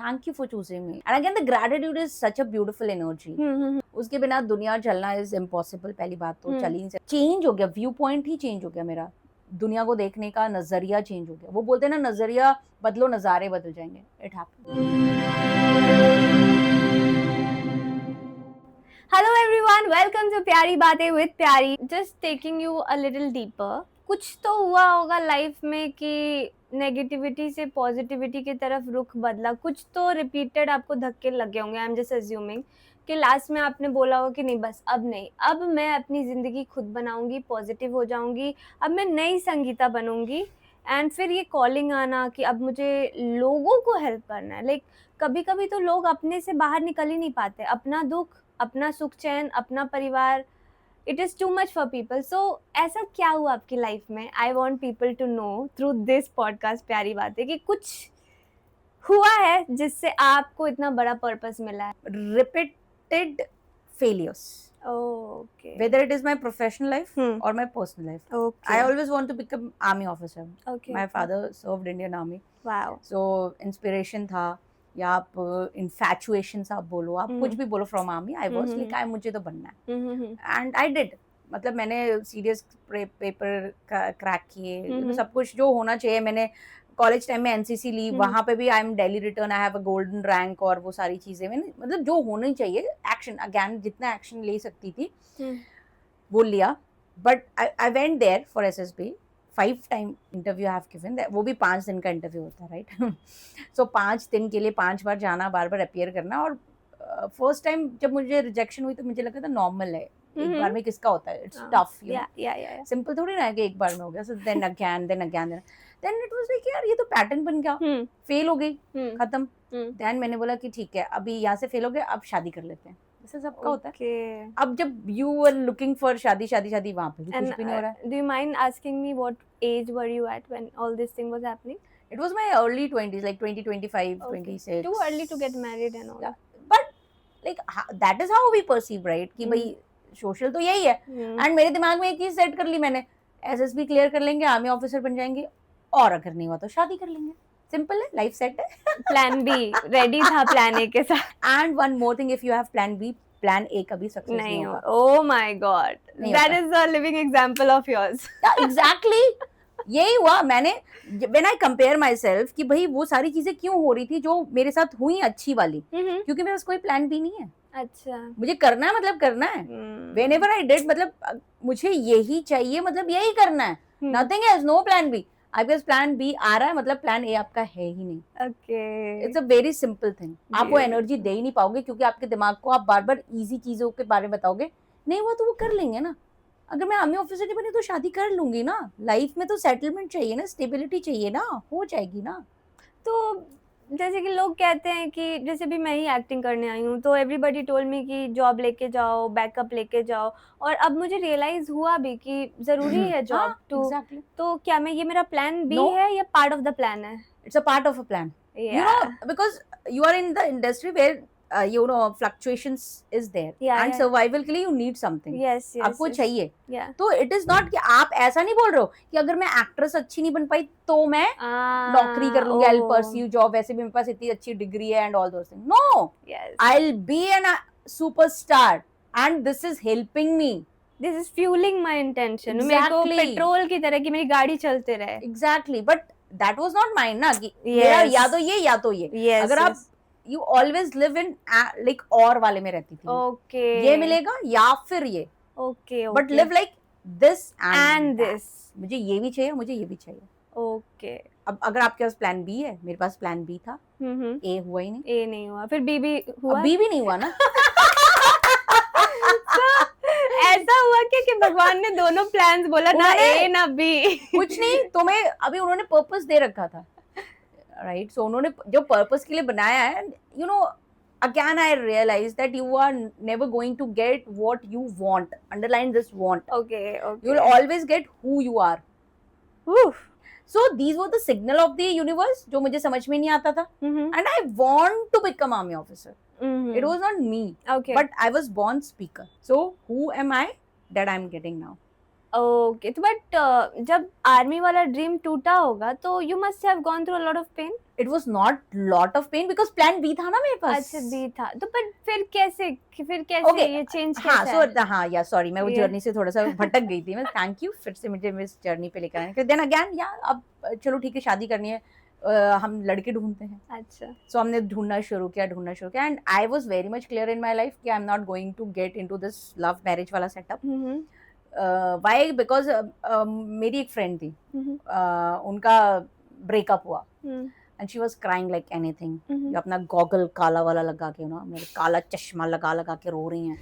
thank you for choosing me. And again, the gratitude is such a beautiful energy. उसके बिना दुनिया चलना is impossible. पहली बात तो चल ही नहीं सकती. Change हो गया, व्यू पॉइंट ही चेंज हो गया मेरा. दुनिया को देखने का नजरिया चेंज हो गया. वो बोलते हैं ना, नजरिया बदलो नजारे बदल जाएंगे. It happened. Hello everyone, welcome to प्यारी बातें with प्यारी. Just taking you a little deeper. कुछ तो हुआ होगा लाइफ में कि नेगेटिविटी से पॉजिटिविटी की तरफ रुख बदला. कुछ तो रिपीटेड आपको धक्के लगे होंगे. आई एम जस्ट अज्यूमिंग कि लास्ट में आपने बोला होगा कि नहीं, बस अब नहीं, अब मैं अपनी जिंदगी खुद बनाऊंगी, पॉजिटिव हो जाऊंगी, अब मैं नई संगीता बनूंगी. एंड फिर ये कॉलिंग आना कि अब मुझे लोगों को हेल्प करना है. लाइक कभी कभी तो लोग अपने से बाहर निकल ही नहीं पाते. अपना दुख, अपना सुख चैन, अपना परिवार, it is too much for people. So ऐसा क्या हुआ आपकी लाइफ में? I want people to know through this podcast प्यारी बातें कि कुछ हुआ है जिससे आपको इतना बड़ा पर्पस मिला है. Repeated failures. Okay. Whether it is my professional life or my personal life. Okay. I always want to become army officer. Okay. My father served Indian Army. Wow. So inspiration था, या आप infatuations आप बोलो, आप कुछ भी बोलो from army. I was like, मुझे तो बनना है. And I did. मतलब मैंने सीरियस पेपर क्रैक किए, सब कुछ जो होना चाहिए. मैंने कॉलेज टाइम में एनसीसी ली, वहां पे भी I am Delhi return, I have a golden rank और वो सारी चीजें मैंने, मतलब जो होना चाहिए एक्शन, अगेन जितना एक्शन ले सकती थी वो लिया. But I went there for SSB. 5 time interview I have given. वो भी 5 दिन का इंटरव्यू होता है, राइट? सो 5 दिन के लिए 5 बार जाना, बार बार अपीयर करना. और फर्स्ट टाइम जब मुझे रिजेक्शन हुई तो मुझे लगा था नॉर्मल है, एक बार में किसका होता है, it's tough, you know, simple थोड़ी ना है कि एक बार में हो गया. So then again then it was like यार ये तो पैटर्न बन गया. फेल हो गई, खत्म. देन मैंने बोला कि ठीक है, अभी यहाँ से फेल हो गए, अब शादी कर लेते हैं. ऐसा सबका होता है. अब जब यू आर लुकिंग फॉर शादी वहाँ पे भी कुछ भी नहीं हो रहा है. Do you mind asking me what age were you at when all this thing was happening? It was my early 20s, like 20, 25, 26. Too early to get married and all. Yeah. But like that is how we perceive, right? कि भाई social तो यही है. And मेरे दिमाग में एक चीज सेट कर ली मैंने, एसएसबी क्लियर कर लेंगे, आर्मी ऑफिसर बन जाएंगे, और अगर नहीं हुआ तो शादी कर लेंगे. सिंपल है, लाइफ सेट है. प्लान बी रेडी था प्लान ए के साथ. And one more thing, if you have plan B, plan A कभी सक्सेस नहीं होगा. Oh my god, that is a living example of yours. Exactly यही हुआ. मैंने when I compare myself कि भाई वो सारी चीजें क्यों हो रही थी जो मेरे साथ हुई अच्छी वाली, क्योंकि मेरे पास कोई प्लान भी नहीं है. अच्छा, मुझे करना है, मतलब करना है. व्हेनेवर आई डिड, मतलब मुझे यही चाहिए, मतलब यही करना है. Nothing else, no plan B. आपके पास प्लान बी आ रहा है, मतलब प्लान ए आपका है ही नहीं. Okay, it's a very simple thing. आप वो एनर्जी दे ही नहीं पाओगे, क्योंकि आपके दिमाग को आप बार बार इजी चीजों के बारे में बताओगे. नहीं हुआ तो वो कर लेंगे ना. अगर मैं आर्मी ऑफिसर नहीं बनी तो शादी कर लूंगी ना. लाइफ में तो सेटलमेंट चाहिए ना, स्टेबिलिटी चाहिए ना, हो जाएगी ना. तो जैसे कि लोग कहते हैं कि जैसे भी मैं ही एक्टिंग करने आई हूँ, तो एवरीबॉडी टोल्ड मी कि जॉब लेके जाओ, बैकअप लेके जाओ, और अब मुझे रियलाइज हुआ भी कि जरूरी है जॉब टू. तो क्या मैं, ये मेरा प्लान बी है या पार्ट ऑफ द प्लान है? It's a part of a plan. You know, because you are in the industry where you know fluctuations is there, and survival के लिए you need something. Yes, आपको चाहिए. तो it is not कि आप ऐसा नहीं बोल रहे हो कि अगर मैं एक्ट्रेस अच्छी नहीं बन पाई तो मैं नौकरी कर लूंगी, I'll pursue job, वैसे भी मेरे पास इतनी अच्छी डिग्री है and all those things. No, I'll be a superstar and this is helping me. This is fueling my intention. मेरे को पेट्रोल की तरह कि मेरी गाड़ी चलते रहे. Exactly, but that was not mine ना कि मेरा या तो ये या तो ये. अगर आप you always live in like और वाले में रहती थी. Okay. ये मिलेगा या फिर ये. Okay. But live like this and this. मुझे ये भी चाहिए, मुझे ये भी चाहिए. Okay. अब अगर आपके पास प्लान बी है, मेरे पास प्लान बी था. ए हुआ ही नहीं. ए नहीं हुआ, फिर बी भी हुआ. बी भी नहीं हुआ ना. ऐसा हुआ कि भगवान ने दोनों प्लान्स बोला, ना ए ना बी. कुछ नहीं, तुम्हें अभी उन्होंने पर्पस दे रखा था, राइट? सो उन्होंने जो पर्पस के लिए बनाया है, you know, again I realized that you are never going to get what you want. Underline this want. Okay. You will always get who you are. Oof. So these were the signal of the universe जो मुझे समझ में नहीं आता था. And I want to become army officer. It was not me. Okay. But I was born speaker. So who am I that I'm getting now? Okay, तो but जब army वाला ड्रीम टूटा होगा तो you must have gone through a lot of pain. It was not lot of pain because plan B था ना मेरे पास. अच्छा, बी था तो पर फिर कैसे ये चेंज हाँ कैसे आया? हाँ या सॉरी मैं वो Yeah. जर्नी से थोड़ा सा भटक गई थी. मैं थैंक यू फिर से मुझे इस जर्नी पे लेकर आने के. देन अगेन या अब चलो ठीक है शादी करनी है, हम लड़के ढूंढते हैं. अच्छा. सो हमने ढूंढना शुरू किया and I was very much clear in my life कि I am not going to get into this love marriage वाला सेटअप. व्हाई बिकॉज मेरी एक फ्रेंड थी, उनका ब्रेकअप हुआ and she was crying like anything. ये अपना गॉगल काला वाला लगा के ना, मेरे काला चश्मा लगा लगा के रो रही हैं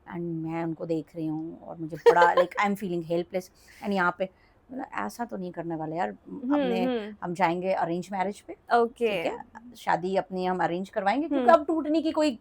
एंड मैं उनको देख रही हूँ और मुझे बड़ा like I am feeling helpless. And यहाँ पे मतलब ऐसा तो नहीं करने वाले यार, अपने हम जाएंगे अरेंज मैरिज पे. ओके. ठीक है, शादी अपनी हम अरेंज करवाएंगे क्योंकि अब टूटने की कोई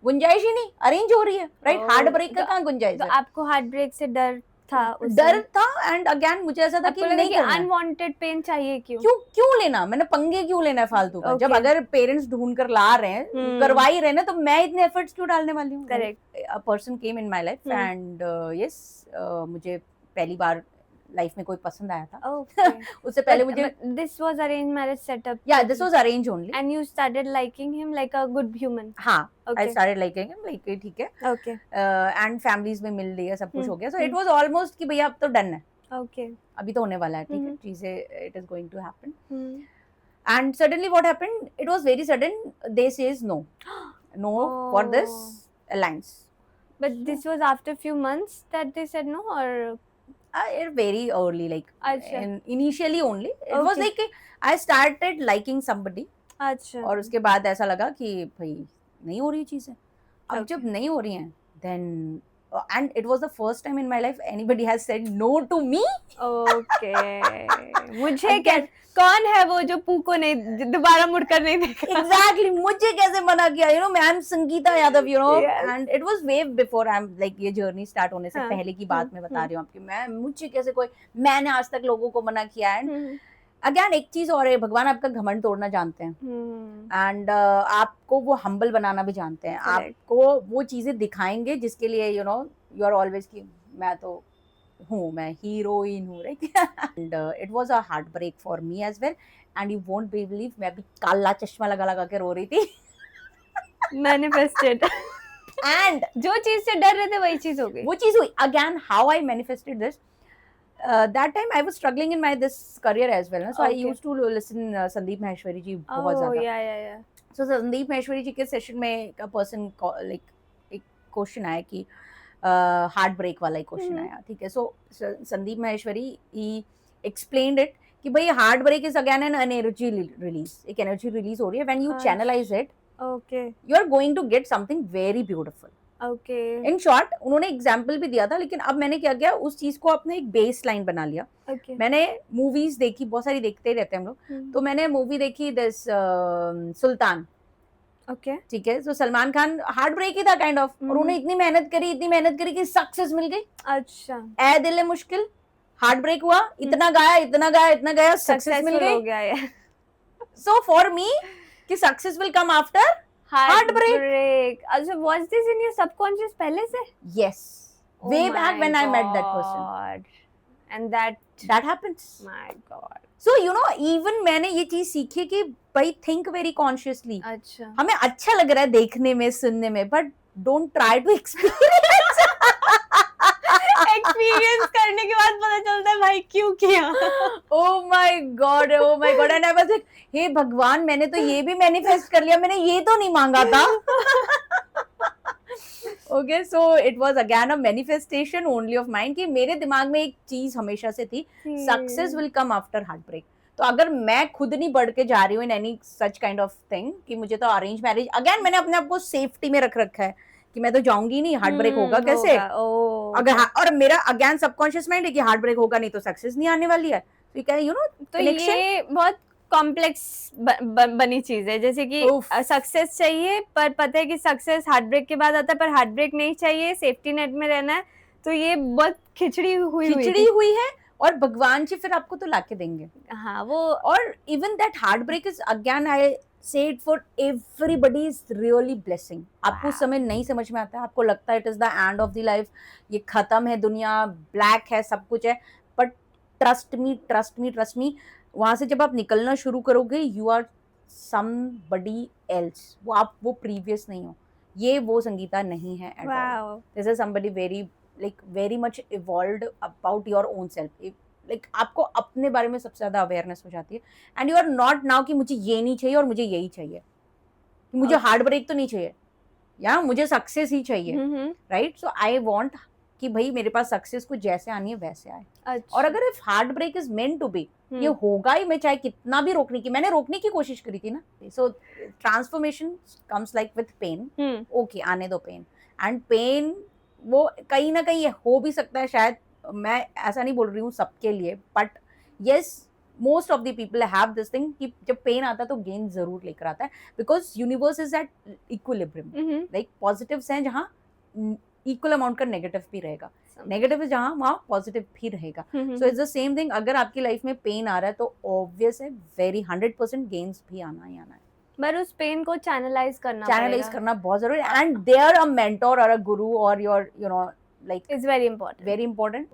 गुंजाइश ही नहीं, अरेंज हो रही है राइट. हार्ट ब्रेक का कहाँ गुंजाइश तो है. आपको हार्ट ब्रेक से डर था? डर था एंड अगेन मुझे ऐसा था कि नहीं करना. अनवांटेड पेन चाहिए क्यों क्यों लेना, मैंने पंगे क्यों लेना है फालतू का. जब अगर पेरेंट्स ढूंढ कर ला रहे हैं, करवा ही रहे हैं, तो मैं इतने एफर्ट्स क्यों डालने वाली हूँ. Correct. A person came in my life and yes मुझे पहली बार लाइफ में कोई पसंद आया था. Okay. उससे पहले मुझे this was arranged marriage setup. yeah this was arranged only. And you started liking him like a good human. हाँ, Okay. I started liking him like ठीक है. Okay. And families में मिल लिया, सब कुछ हो गया. So it was almost कि भैया अब तो डन है. Okay. अभी तो होने वाला है. ठीक है, चीजें it is going to happen. And suddenly what happened? It was very sudden. They says no for this alliance. But this was after few months that they said no, or very early, like initially only. It was like I started liking somebody. अच्छा. और उसके बाद ऐसा लगा कि भाई नहीं हो रही चीजें. अब जब नहीं हो रही हैं, then and it was the first time in my life anybody has said no to me. Okay. मुझे क्या, कौन है वो जो पू को नहीं दोबारा मुड़कर नहीं देखा? Exactly. मुझे कैसे मना किया? You know, मैं I'm Sangeeta Yadav, you know, and it was way before I'm like ये जर्नी स्टार्ट होने से पहले की बात मैं बता रही हूँ आपकी. मुझे कैसे मैंने आज तक लोगों को मना किया है. अगेन एक चीज और है, भगवान आपका घमंड तोड़ना जानते हैं एंड आपको वो हम्बल बनाना भी जानते हैं. आपको वो चीजें दिखाएंगे जिसके लिए यू आर ऑलवेज की मैं तो हूँ, मैं हीरोइन हूँ right. And it was a heartbreak for me as well and you won't believe मैं भी काला चश्मा लगा लगा के रो रही थी. मैनिफेस्टेड. एंड जो चीज से डर रहे थे वही चीज हो गई. वो चीज हुई. Again how I manifested this. That time I was struggling in my this career as well. So I used to listen Sandeep Maheshwari ji बहुत ज़्यादा. Yeah. So Sandeep Maheshwari ji के सेशन में a person like एक question आया कि heart break वाला ही question आया. ठीक है. So Sandeep Maheshwari he explained it कि भाई heartbreak is again an energy release. एक एनर्जी रिलीज हो रही है. When you channelize it, okay, you are going to get something very beautiful. Okay. In short उन्होंने example भी दिया था, लेकिन अब मैंने क्या किया उस चीज को अपने एक बेस लाइन बना लिया. Okay. मैंने मूवीज देखी, बहुत सारी देखते ही रहते हैं हम लोग. तो मैंने मूवी देखी दिस सुल्तान. ओके. ठीक है. तो सलमान खान हार्ट ब्रेक ही था काइंड ऑफ. और उन्होंने इतनी मेहनत करी कि सक्सेस मिल गई. अच्छा. ए दिल है मुश्किल, हार्ट ब्रेक हुआ, इतना गाया, सक्सेस मिल गई. सो फॉर मी कि success will come after heartbreak. Also, was this in your subconscious पहले से? Yes. Oh way back when I met that person. And that happens. My God. So you know, even मैंने ये चीज सीखी कि भाई think very consciously. अच्छा. हमें अच्छा लग रहा है देखने में, सुनने में, but don't try to experience. Experience करने के बाद पता चलता है भाई क्यों किया. Oh my God. And I was like, हे भगवान, मैंने तो ये भी मैनिफेस्ट कर लिया, मैंने ये तो नहीं मांगा था. Okay, so it was again a manifestation only of mine कि मेरे दिमाग में एक चीज हमेशा से थी, success will come after heartbreak. तो अगर मैं खुद नहीं बढ़ के जा रही हूँ in any such kind of thing कि मुझे तो अरेंज मैरिज, अगेन मैंने अपने आप को सेफ्टी में रख रखा है कि मैं तो जाऊंगी नहीं, हार्ट ब्रेक होगा कैसे. अगर और मेरा अगेन सबकॉन्शियस माइंड है कि हार्ट ब्रेक होगा नहीं तो सक्सेस नहीं आने वाली है. तो ये बहुत कॉम्प्लेक्स बनी चीज है. जैसे कि सक्सेस चाहिए पर पता है कि सक्सेस हार्ट ब्रेक के बाद आता है, पर हार्ट ब्रेक नहीं चाहिए, सेफ्टी नेट में रहना है. तो ये बहुत खिचड़ी हुई है. और भगवान जी फिर आपको तो लाके देंगे. हाँ वो. और even that heart break is again I say it for everybody is really blessing. आपको उस Wow. समय नहीं समझ में आता है, आपको लगता है it is the end of the life, ये खत्म है दुनिया, ब्लैक है, सब कुछ है, but trust me trust me trust me, वहां से जब आप निकलना शुरू करोगे, यू आर समबडी एल्स. वो आप वो प्रीवियस नहीं हो, ये वो संगीता नहीं है at all. Wow. This is somebody very much evolved about your own self. Like आपको अपने बारे में सबसे ज्यादा अवेयरनेस हो जाती है, and you are not now कि मुझे ये नहीं चाहिए और मुझे यही चाहिए, कि मुझे हार्ट ब्रेक तो नहीं चाहिए, या मुझे सक्सेस ही चाहिए, राइट? सो आई वांट कि भाई मेरे पास सक्सेस को जैसे आनी है वैसे आए. अच्छा. और अगर if heart break is meant to be, ये होगा ही, मैं चाहे कितना भी मैंने रोकने की कोशिश करी थी ना. So transformation comes like with pain. Okay, आने दो पेन, एंड पेन वो कहीं ना कहीं हो भी सकता है, शायद मैं ऐसा नहीं बोल रही हूँ सबके लिए, but yes, most of the people have this thing कि जब पेन आता है तो गेन जरूर लेकर आता है, because universe is at equilibrium. Like positives हैं जहाँ इक्वल अमाउंट का नेगेटिव भी रहेगा, नेगेटिव है जहाँ वहाँ पॉजिटिव भी रहेगा. So it's the same thing. अगर आपकी लाइफ में पेन आ रहा है तो ऑब्वियस है, वेरी 100% गेन्स भी आना ही आना है. पर उस पेन को चैनलाइज करना बहुत जरूरी है, एंड देयर अ मेंटोर और अ गुरु और your like is very important. very important.